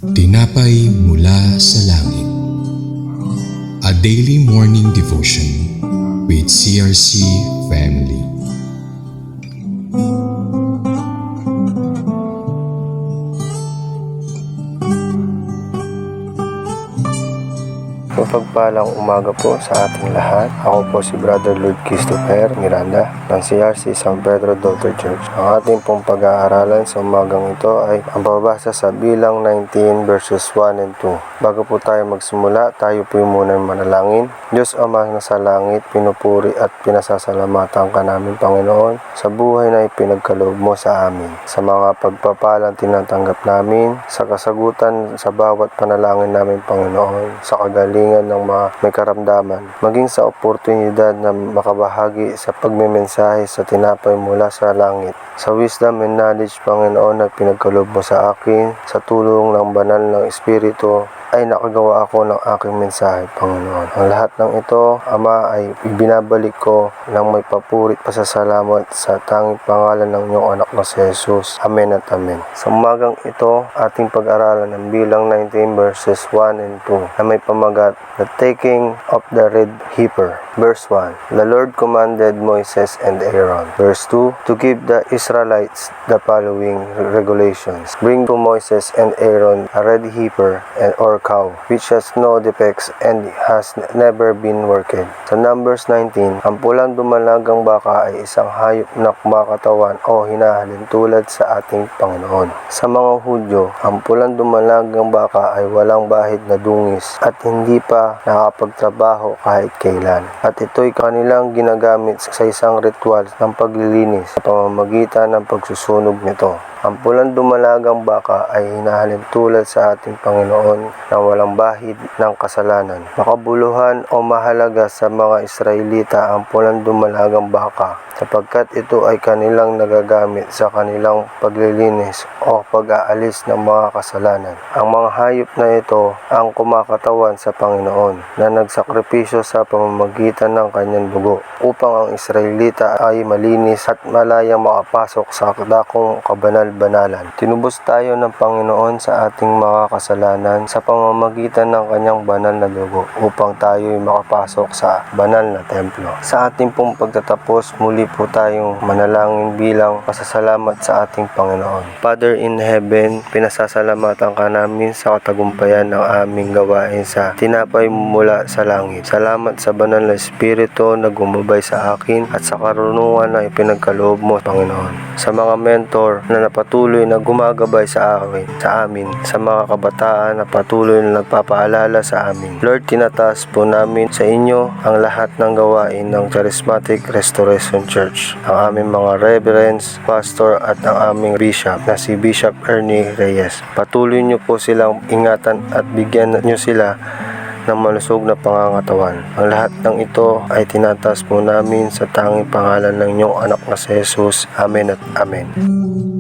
Tinapay mula sa langit. A daily morning devotion with CRC family. Mapagpalang umaga po sa ating lahat. Ako po si Brother Lord Christopher Miranda ng CRC San Pedro Daughter Church. Ang ating pong pag-aaralan sa umagang ito ay ang babasa sa Bilang 19 verses 1 and 2. Bago po tayo magsimula, tayo po muna manalangin. Diyos Ama na sa langit, pinupuri at pinasasalamatan ka namin, Panginoon, sa buhay na ipinagkaloob mo sa amin, sa mga pagpapalang tinatanggap namin, sa kasagutan sa bawat panalangin namin, Panginoon, sa kagalingan ng mga may karamdaman, maging sa oportunidad na makabahagi sa pagmemensahe sa tinapay mula sa langit. Sa wisdom and knowledge, Panginoon, na pinagkaloob mo sa akin, sa tulong ng banal ng Espiritu, ay nakagawa ako ng aking mensahe, Panginoon. Ang lahat ng ito, Ama, ay ibinabalik ko ng may papuri at pasasalamat sa tanging pangalan ng iyong anak na si Jesus. Amen at Amen. Sa umagang ito, ating pag-aralan ng Bilang 19 verses 1 and 2 na may pamagat, The Taking of the Red Heifer. Verse 1, The Lord commanded Moses and Aaron. Verse 2, to give the Israelites the following regulations. Bring to Moses and Aaron a red heifer or cow, which has no defects and has never been worked. Sa Numbers 19, ang pulang dumalagang baka ay isang hayop na kumakatawan o hinahalin tulad sa ating Panginoon. Sa mga Hudyo, ang pulang dumalagang baka ay walang bahid na dungis at hindi pa nakapagtrabaho kahit kailan. At ito'y kanilang ginagamit sa isang ritual ng paglilinis sa pamamagitan ng pagsusunog nito. Ang pulang dumalagang baka ay hinahalin tulad sa ating Panginoon na walang bahid ng kasalanan. Makabuluhan o mahalaga sa mga Israelita ang pulang dumalagang baka sapagkat ito ay kanilang nagagamit sa kanilang paglilinis o pag-aalis ng mga kasalanan. Ang mga hayop na ito ang kumakatawan sa Panginoon na nagsakripisyo sa pamamagitan ng kanyang dugo upang ang Israelita ay malinis at malayang makapasok sa dakong kabanal-banalan. Tinubos tayo ng Panginoon sa ating mga kasalanan sa pamamagitan ng kanyang banal na dugo upang tayo ay makapasok sa banal na templo. Sa ating pong pagtatapos, muli po tayong manalangin bilang pasasalamat sa ating Panginoon. Father in heaven, pinasasalamatan ka namin sa katagumpayan ng aming gawain sa tinapay mula sa langit. Salamat sa banal na Espiritu na gumabay sa akin at sa karunungan na ipinagkaloob mo, Panginoon. Sa mga mentor na patuloy na gumagabay sa amin, sa mga kabataan na patuloy na nagpapaalala sa amin. Lord, tinataas po namin sa inyo ang lahat ng gawain ng Charismatic Restoration Church, ang aming mga reverends, pastor at ang aming bishop na si Bishop Ernie Reyes. Patuloy niyo po silang ingatan at bigyan niyo sila ng malusog na pangangatawan. Ang lahat ng ito ay tinataas po namin sa tanging pangalan ng inyong anak na si Jesus. Amen at Amen.